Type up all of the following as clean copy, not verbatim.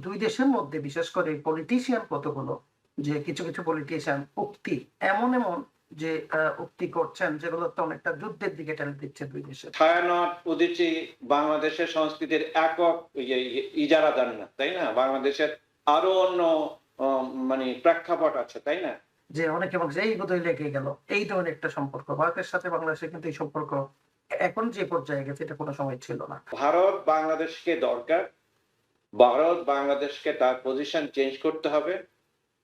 দুই দেশের মধ্যে বিশেষ করে পলিটিশিয়ান কতগুলো যে কিছু কিছু পলিটিশিয়ান উক্তি এমন এমন যে উক্তি করছেন যেগুলো তো অনেকটা যুদ্ধের দিকে ঠেলে দিচ্ছে দুই দেশের। ছায়ানট উদীচী বাংলাদেশের সংস্কৃতির একক ইজারাদার না, তাই না? বাংলাদেশের আরো অন্য মানে প্রেক্ষাপট আছে, তাই না? যে অনেকে বলছে এই বোধহয় লেগে গেল, এই ধরনের একটা সম্পর্ক ভারতের সাথে বাংলাদেশের, কিন্তু এই সম্পর্ক এখন যে পর্যায়ে গেছে এটা কোনো সময় ছিল না। ভারত বাংলাদেশকে দরকার, ভারত বাংলাদেশকে তার পজিশন চেঞ্জ করতে হবে।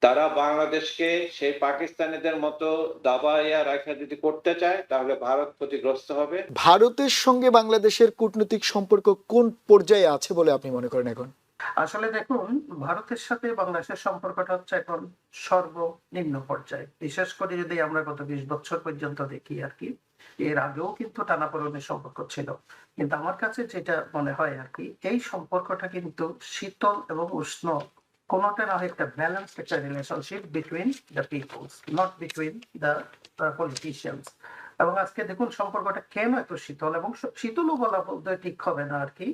তারা বাংলাদেশকে সেই পাকিস্তানিদের মতো দাবাইয়া রাখা যদি করতে চায় তাহলে ভারত ক্ষতিগ্রস্ত হবে। ভারতের সঙ্গে বাংলাদেশের কূটনৈতিক সম্পর্ক কোন পর্যায়ে আছে বলে আপনি মনে করেন এখন? আসলে দেখুন, ভারতের সাথে বাংলাদেশের সম্পর্কটা হচ্ছে এখন সর্বনিম্ন পর্যায়ে। বিশেষ করে যদি আমরা গত 20 বছর পর্যন্ত দেখি আর কি, এর আগেও কিন্তু টানাপোড়েনের সম্পর্ক ছিল, কিন্তু আমার কাছে যেটা মনে হয় আর কি, এই সম্পর্কটা কিন্তু শীতল এবং উষ্ণ, কোনোটা না হয় একটা ব্যালেন্সড একটা relationship between the peoples, not between the politicians. এবং আজকে দেখুন সম্পর্কটা কেন এত শীতল, এবং শীতলও বলা বলতে ঠিক হবে না আর কি,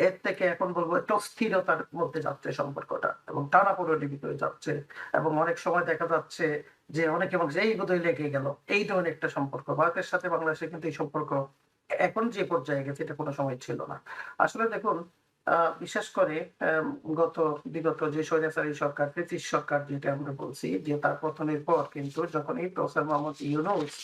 এর থেকে এখন বলবো একটু স্থিরতার মধ্যে যাচ্ছে সম্পর্কটা, এবং টানাপোড়েনের ভিতরে যাচ্ছে। এবং অনেক সময় দেখা যাচ্ছে যে অনেকে বলছে এই বোধহয় লেগে গেল, এই ধরনের একটা সম্পর্ক ভারতের সাথে বাংলাদেশের, কিন্তু এই সম্পর্ক এখন যে পর্যায়ে গেছে এটা কোনো সময় ছিল না। আসলে দেখুন, বিশেষ করে বিগত যে স্বৈরাচারী সরকার, ব্রিটিশ সরকার যেটা আমরা বলছি, যে তার পতনের পর কিন্তু যখন এই professor Muhammad Yunus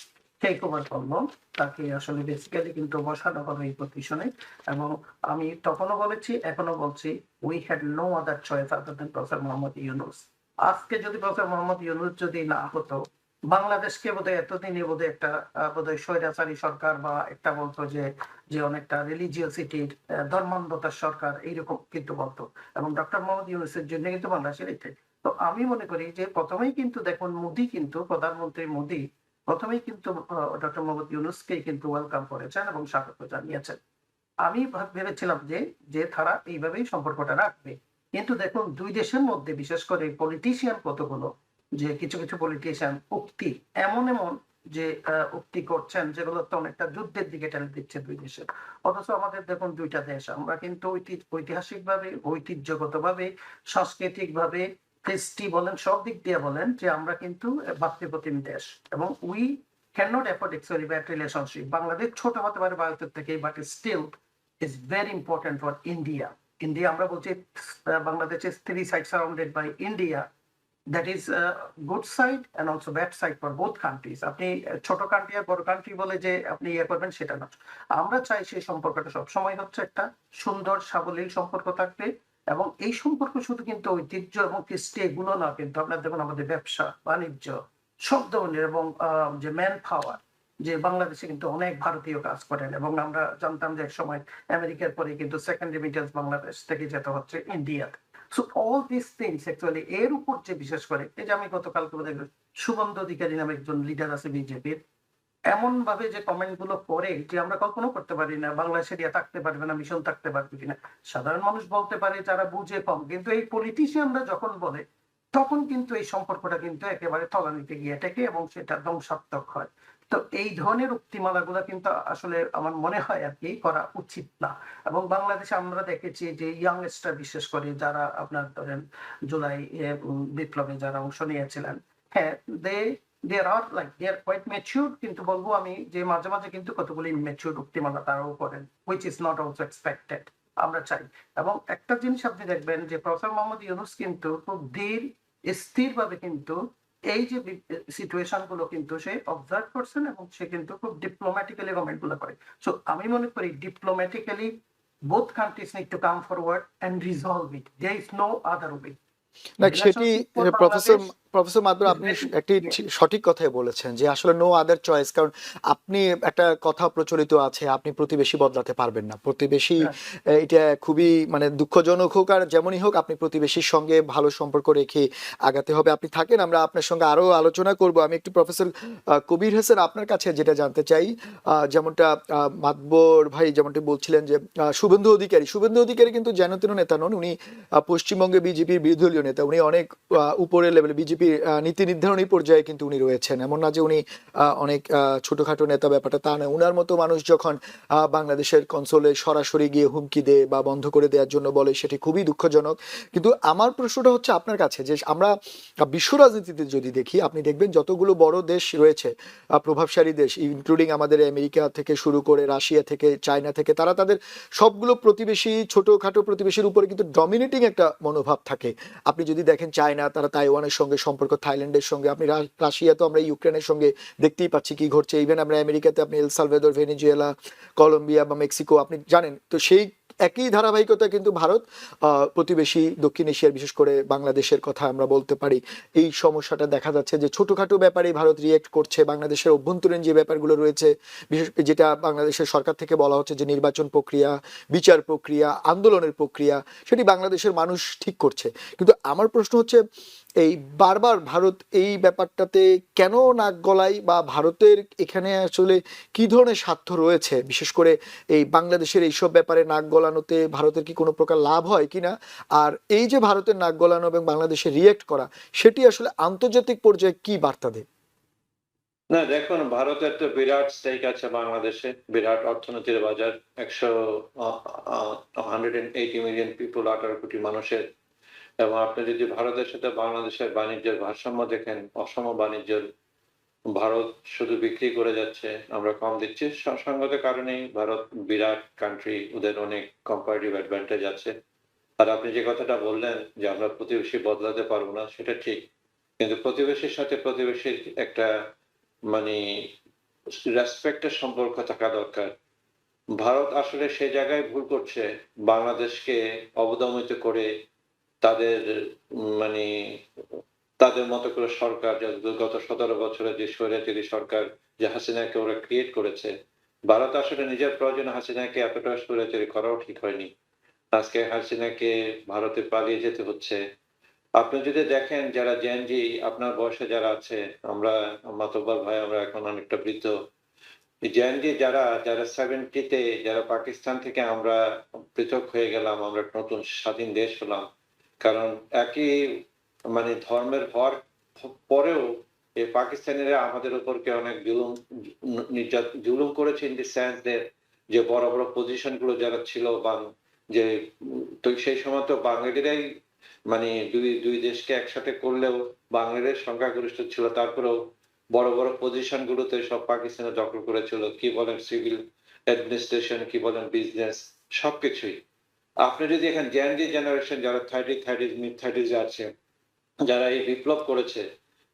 take over করলো, তাকে আসলে বেসিক্যালি কিন্তু বসানো হলো এই পজিশনে। এবং আমি তখনও বলেছি, এখনো বলছি, we had no other choice other than professor Muhammad Yunus. আজকে যদি প্রফেসর মোহাম্মদ ইউনূস যদি না হতো, বাংলাদেশকে বোধহয় এতদিনে বোধহয় একটা বোধহয় স্বৈরাচারী সরকার, বা একটা বলতো যে যে অনেকটা রিলিজিওসিটির ধর্মান্ধতার সরকার এইরকম কিন্তু বলতো। এবং ডক্টর মোহাম্মদ ইউনূসের জন্য কিন্তু বাংলাদেশের এটাই। তো আমি মনে করি যে প্রথমেই কিন্তু দেখুন, মোদী কিন্তু, প্রধানমন্ত্রী মোদী প্রথমেই কিন্তু ডক্টর মোহাম্মদ ইউনূসকে কিন্তু ওয়েলকাম করেছেন এবং স্বাগত জানিয়েছেন। আমি ভেবেছিলাম যে যে তারা এইভাবেই সম্পর্কটা রাখবে, কিন্তু দেখুন দুই দেশের মধ্যে বিশেষ করে পলিটিশিয়ান কতগুলো যে কিছু কিছু পলিটিশিয়ান উক্তি এমন এমন যে উক্তি করছেন যেগুলো তো অনেকটা যুদ্ধের দিকে ঠেলে দিচ্ছে দুই দেশের। অথচ আমাদের দেখুন দুইটা দেশ, আমরা কিন্তু ঐতিহাসিক ভাবে, ঐতিহ্যগত ভাবে, সাংস্কৃতিক ভাবে, কৃষ্টি বলেন, সব দিক দিয়ে বলেন, যে আমরা কিন্তু ভাতৃপ্রতিম দেশ, এবং we cannot afford actually bad relationship. Bangladesh ছোট হতে পারে ভারতের থেকে, but still is very important for India. India আমরা বলছি Bangladesh is three sides surrounded by India. That is a good side and also bad side for both countries. আপনি ছোট country আর বড় কান্ট্রি বলে যে আপনি ইয়ে করবেন সেটা না। আমরা চাই সেই সম্পর্কটা সবসময় হচ্ছে একটা সুন্দর সাবলীল সম্পর্ক থাকবে। এবং এই সম্পর্ক শুধু কিন্তু ঐতিহ্য এবং কৃষ্টি এগুলো না, কিন্তু আপনার দেখুন আমাদের ব্যবসা বাণিজ্য সব ধরনের, এবং যে ম্যান পাওয়ার, যে বাংলাদেশে কিন্তু অনেক ভারতীয় কাজ করেন, এবং আমরা জানতাম যে এক সময় আমেরিকার পরে কিন্তু সেকেন্ড রেমিটেন্স বাংলাদেশ থেকে যেতে হচ্ছে ইন্ডিয়াতে। So all this things actually এর উপর যে বিশেষ করে, এই যে আমি গতকালকে দেখলাম শুভেন্দু অধিকারী নামে একজন লিডার আছে বিজেপির, এমন ভাবে যে কমেন্ট গুলো করে যে আমরা কল্পনা করতে পারি না বাংলাদেশের ইয়ে থাকতে পারবে না, মিশন থাকতে পারবে কিনা। সাধারণ মানুষ বলতে পারে যারা বুঝে কম, কিন্তু এই পলিটিশিয়ানরা যখন বলে তখন কিন্তু এই সম্পর্কটা কিন্তু একেবারে তলানিতে গিয়ে থাকে এবং সেটা ধ্বংসাত্মক হয়। তো এই ধরনের উক্তিমালাগুলা কিন্তু আসলে আমার মনে হয় আর কি করা উচিত না। এবং বাংলাদেশে আমরা দেখেছি যে ইয়াংস্টার বিশেষ করে যারা আপনার ধরেন জুলাই বিপ্লবে যারা অংশ নিয়েছিলেন, হ্যাঁ, there are like they are quite mature, কিন্তু বলবো আমি যে মাঝে মাঝে কিন্তু কতগুলি ইমেচিউর উক্তিমালা তারাও করেন, which is not also expected, আমরা চাই। এবং একটা জিনিস আপনি দেখবেন যে প্রফেসর মোহাম্মদ ইউনূস কিন্তু খুব ধীর স্থির ভাবে কিন্তু এই যে সিচুয়েশন গুলো কিন্তু সে অবজার্ভ করছেন, এবং সে কিন্তু খুব ডিপ্লোম্যাটিক্যালি কমেন্ট গুলো করে। সো আমি মনে করি diplomatically both countries need to come forward and resolve it. There is no other way. না, সেটি Relationship for professor Bangladesh professor Madbar, is আপনি very একটি yeah. সঠিক কথাই বলেছেন যে আসলে নো আদার চয়েস। কারণ আপনি একটা কথা প্রচলিত আছে, আপনি প্রতিবেশী বদলাতে পারবেন না। প্রতিবেশী Right. এটা খুবই মানে দুঃখজনক হোক আর যেমনই হোক, আপনি প্রতিবেশীর সঙ্গে ভালো সম্পর্ক রেখে আগাতে হবে। আপনি থাকেন, আমরা আপনার সঙ্গে আরো আলোচনা করব। আমি একটু প্রফেসর কবির হোসেন আপনার কাছে যেটা জানতে চাই, যেমনটা মাদবর ভাই যেমনটি বলছিলেন যে শুভেন্দু অধিকারী কিন্তু যেন তেন নেতা নন। উনি পশ্চিমবঙ্গে বিজেপির বিরোধী দলীয় নেতা, উনি অনেক উপরের লেভেলে বিজেপির নীতি নির্ধারণী পর্যায়ে কিন্তু উনি রয়েছেন। এমন না যে উনি অনেক ছোটখাটো নেতা, ব্যাপারটা তা নয়। উনার মতো মানুষ যখন বাংলাদেশের কনসুলে সরাসরি গিয়ে হুমকি দেয় বা বন্ধ করে দেওয়ার জন্য বলে, সেটি খুবই দুঃখজনক। কিন্তু আমার প্রশ্নটা হচ্ছে আপনার কাছে, যে আমরা বিশ্ব রাজনীতিতে যদি দেখি, আপনি দেখবেন যতগুলো বড় দেশ রয়েছে, প্রভাবশালী দেশ, ইনক্লুডিং আমাদের আমেরিকা থেকে শুরু করে রাশিয়া থেকে চায়না থেকে, তারা তাদের সবগুলো প্রতিবেশী, ছোটখাটো প্রতিবেশীর উপরে কিন্তু ডমিনেটিং একটা মনোভাব থাকে। আপনি যদি দেখেন চায়না, তারা তাইওয়ানের সঙ্গে সম্পর্ক, থাইল্যান্ডের সঙ্গে, আপনি রাশিয়া তো আমরা ইউক্রেনের সঙ্গে দেখতেই পাচ্ছি কি ঘটছে। ইভেন আমরা আমেরিকাতে আপনি এল সালভাদর, ভেনেজুয়েলা, কলম্বিয়া বা মেক্সিকো আপনি জানেন তো। সেই একই ধারাবাহিকতা কিন্তু ভারত প্রতিবেশী দক্ষিণ এশিয়ার, বিশেষ করে বাংলাদেশের কথা আমরা বলতে পারি। এই সমস্যাটা দেখা যাচ্ছে যে ছোটখাটো ব্যাপারে ভারত রিয়েক্ট করছে। বাংলাদেশের অভ্যন্তরীণ যে ব্যাপারগুলো রয়েছে, বিশেষ যেটা বাংলাদেশের সরকার থেকে বলা হচ্ছে যে নির্বাচন প্রক্রিয়া, বিচার প্রক্রিয়া, আন্দোলনের প্রক্রিয়া, সেটি বাংলাদেশের মানুষ ঠিক করছে। কিন্তু আমার প্রশ্ন হচ্ছে, এই বারবার ভারত এই ব্যাপারটাতে কেন নাক গলায়, বা ভারতের এখানে আসলে কি ধরনের স্বার্থ রয়েছে, বিশেষ করে এই বাংলাদেশের এইসব ব্যাপারে নাক গলানোতে ভারতের কি কোনো প্রকার লাভ হয় কিনা? আর এই যে ভারতের নাক গলানো এবং বাংলাদেশে রিয়েক্ট করা, সেটি আসলে আন্তর্জাতিক পর্যায়ে কি বার্তা দেয়? না, দেখুন, ভারতের তো বিরাট স্টেক আছে বাংলাদেশে, বিরাট অর্থনীতির বাজার, 180 মিলিয়ন পিপল, 18 কোটি মানুষের। এবং আপনি যদি ভারতের সাথে বাংলাদেশের বাণিজ্যের ভারসাম্য দেখেন, অসম বাণিজ্য, ভারত শুধু বিক্রি করে যাচ্ছে, আমরা কম দিচ্ছি। সঙ্গত কারণেই ভারত বিরাট কান্ট্রি, ওদের অনেক কম্পারেটিভ অ্যাডভান্টেজ আছে। আর আপনি যে কথাটা বললেন যে আমরা প্রতিবেশী বদলাতে পারবো না, সেটা ঠিক। কিন্তু প্রতিবেশীর সাথে প্রতিবেশীর একটা মানে রেসপেক্টের সম্পর্ক থাকা দরকার। ভারত আসলে সেই জায়গায় ভুল করছে, বাংলাদেশকে অবদমিত করে তাদের মানে তাদের মতো করে সরকার, গত 17 বছরে যে স্বৈরাচারী সরকার, যে হাসিনাকে ওরা ক্রিয়েট করেছে, ভারত আসলে নিজের প্রয়োজনে হাসিনাকে এতটা স্বৈরাচারী করাও ঠিক হয়নি। আজকে হাসিনাকে ভারতে পালিয়ে যেতে হচ্ছে। আপনি যদি দেখেন যারা জেনজি, আপনার বয়সে যারা আছে, আমরা মাতব্বর ভাই, আমরা এখন অনেকটা বৃদ্ধ। জেনজি যারা যারা 70-তে, যারা পাকিস্তান থেকে আমরা পৃথক হয়ে গেলাম, আমরা নতুন স্বাধীন দেশ হলাম, কারণ একই ধর্মের হওয়ার পরেও এই পাকিস্তানিরা আমাদের উপর কে অনেক জুলুম করেছে, ইন দি সেন্স যে বড় বড় পজিশন গুলো যারা ছিল, যে তো সেই সময় তো বাঙালিরাই দুই দেশকে একসাথে করলেও বাঙালির সংখ্যাগরিষ্ঠ ছিল, তারপরেও বড় বড় পজিশন গুলোতে সব পাকিস্তানে দখল করেছিল। কি বলেন সিভিল অ্যাডমিনিস্ট্রেশন, কি বলেন বিজনেস, সবকিছুই। আপনি যদি এখন জেনজি জেনারেশন যারা 30 মিড 30s আছে, যারা এই বিপ্লব করেছে,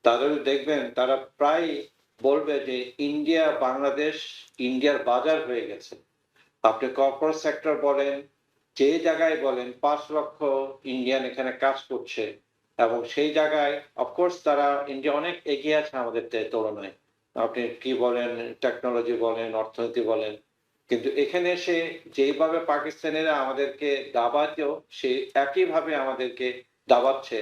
তাদের দেখবেন তারা প্রায় বলবে যে ইন্ডিয়া বাংলাদেশ ইন্ডিয়ার বাজার হয়ে গেছে। আপনি কর্পোরেট সেক্টর বলেন, যে জায়গায় বলেন, 5 লক্ষ ইন্ডিয়ান এখানে কাজ করছে, এবং সেই জায়গায় অফকোর্স তারা ইন্ডিয়া অনেক এগিয়ে আছে আমাদের তুলনায়। আপনি কি বলেন, টেকনোলজি বলেন, অর্থনীতি বলেন, কিন্তু এখানে এসে যেভাবে পাকিস্তানিরা আমাদেরকে দাবাতেও সে একইভাবে আমাদেরকে দাবাচ্ছে।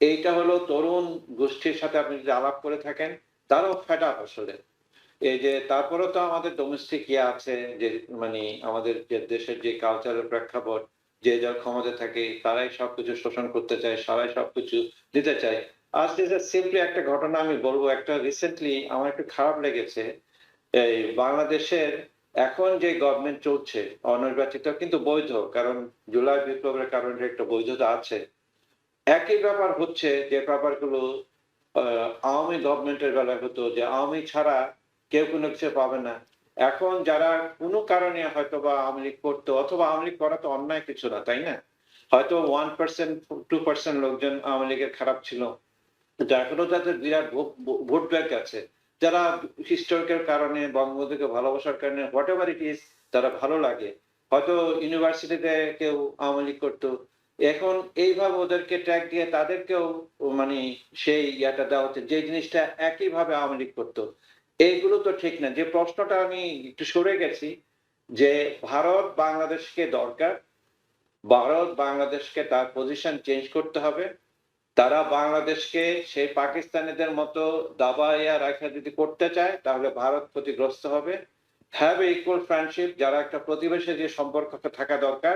এইটা হলো তরুণ গোষ্ঠীর সাথে আপনি যদি আলাপ করে থাকেন, তারাও ফেড আপ আসলে। এই যে তারপরে তো আমাদের ডোমেস্টিক ইয়ে আছে, যে আমাদের যে দেশের যে কালচারের প্রেক্ষাপট, যে যার ক্ষমতা থাকে তারাই সবকিছু শোষণ করতে চায়, সবাই সবকিছু দিতে চায়। আজকে যে সিম্পলি একটা ঘটনা আমি বলবো, একটা রিসেন্টলি আমার একটু খারাপ লেগেছে। এই বাংলাদেশের এখন যে গভর্নমেন্ট চলছে অনির্বাচিত কিন্তু বৈধ, কারণ জুলাই বিপ্লবের কারণে একটা বৈধতা আছে। একই ব্যাপার হচ্ছে যে ব্যাপারগুলো আওয়ামী গভর্নমেন্টের বেলায় হতো, যে আওয়ামী ছাড়া কেউ কোনো কিছু পাবে না। এখন যারা কোনো কারণে হয়তো বা আওয়ামী লীগ করতো, অথবা আওয়ামী লীগ করা তো অন্যায় কিছু না, তাই না? হয়তো 1% 2% লোকজন আওয়ামী লীগের খারাপ ছিল, কিন্তু এখনো তাদের বিরাট ভোট ব্যাংক আছে, যারা হিস্টোরিক্যাল কারণে, বঙ্গবন্ধুকে ভালোবাসার কারণে, হোয়াট এভার ইট ইজ, তারা ভালো লাগে। হয়তো ইউনিভার্সিটিতে কেউ আওয়ামী লীগ করতো, এখন এইভাবে ওদেরকে ট্যাগ দিয়ে তাদেরকেও মানে সেই ইয়াটা দেওয়া হচ্ছে, যে জিনিসটা একইভাবে আওয়ামী লীগ করতো। এইগুলো তো ঠিক না। যে প্রশ্নটা আমি একটু সরে গেছি, যে ভারত বাংলাদেশকে দরকার, ভারত বাংলাদেশকে তার পজিশন চেঞ্জ করতে হবে। তারা বাংলাদেশকে সেই পাকিস্তানিদের মতো দাবাইয়া রাখা যদি করতে চায়, তাহলে ভারত ক্ষতিগ্রস্ত হবে। হ্যাভ এ ইকুয়াল ফ্রেন্ডশিপ, যারা একটা প্রতিবেশী যে সম্পর্ক থাকা দরকার,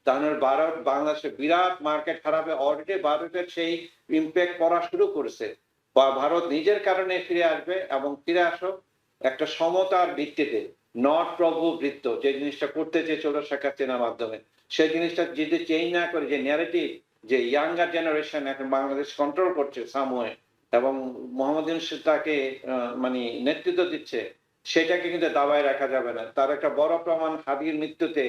তাহলে ভারত বাংলাদেশে বিরাট মার্কেট হারাবে। অলরেডি ভারতের সেই ইম্প্যাক্ট পড়া শুরু করেছে। বা ভারত নিজের কারণে ফিরে আসবে, এবং ফিরে আসুক একটা সমতার ভিত্তিতে, নট প্রভু বৃত্ত যে জিনিসটা করতে চেয়েছিল শেখ হাসিনার মাধ্যমে, সেই জিনিসটা যদি চেঞ্জ না করে, যে ন্যারেটিভ যে ইয়াঙ্গার জেনারেশন এখন বাংলাদেশ কন্ট্রোল করছে সাময়ে, এবং মোহাম্মদ ইউনূস তাকে মানে নেতৃত্ব দিচ্ছে, সেটাকে কিন্তু দাবায় রাখা যাবে না। তার একটা বড় প্রমাণ হাদির মৃত্যুতে।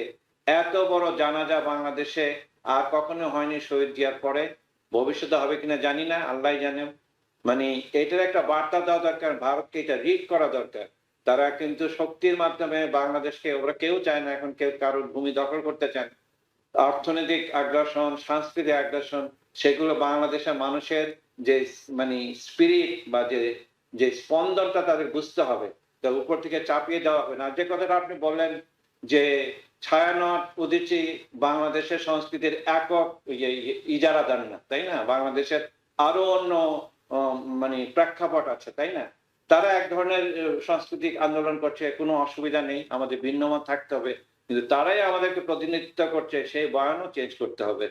এত বড় জানাজা বাংলাদেশে আর কখনো হয়নি শহীদ জিয়ার পরে, ভবিষ্যতে হবে কিনা জানি না, আল্লাহ জানে। মানে এটার একটা বার্তা দেওয়া দরকার, ভারতকে এটা রিড করা দরকার। তারা কিন্তু শক্তির মাধ্যমে বাংলাদেশকে, ওরা কেউ চায় না এখন কেউ কারোর ভূমি দখল করতে চান। অর্থনৈতিক আগ্রাসন, সাংস্কৃতিক আগ্রাসন, সেগুলো বাংলাদেশের মানুষের যে মানে স্পিরিট বা যে স্পন্দনটা তাদের বুঝতে হবে, তা উপর থেকে চাপিয়ে দেওয়া হবে না। যে কথাটা আপনি বললেন যে ছায়ানট উদীচী বাংলাদেশের সংস্কৃতির একক ইজারাদার না, তাই না? বাংলাদেশের আরো অন্য মানে প্রেক্ষাপট আছে, তাই না? তারা এক ধরনের সাংস্কৃতিক আন্দোলন করছে, কোনো অসুবিধা নেই, আমাদের ভিন্ন মত থাকতে হবে, কিন্তু তারাই আমাদেরকে প্রতিনিধিত্ব করছে, সেই বয়ানও চেঞ্জ করতে হবে।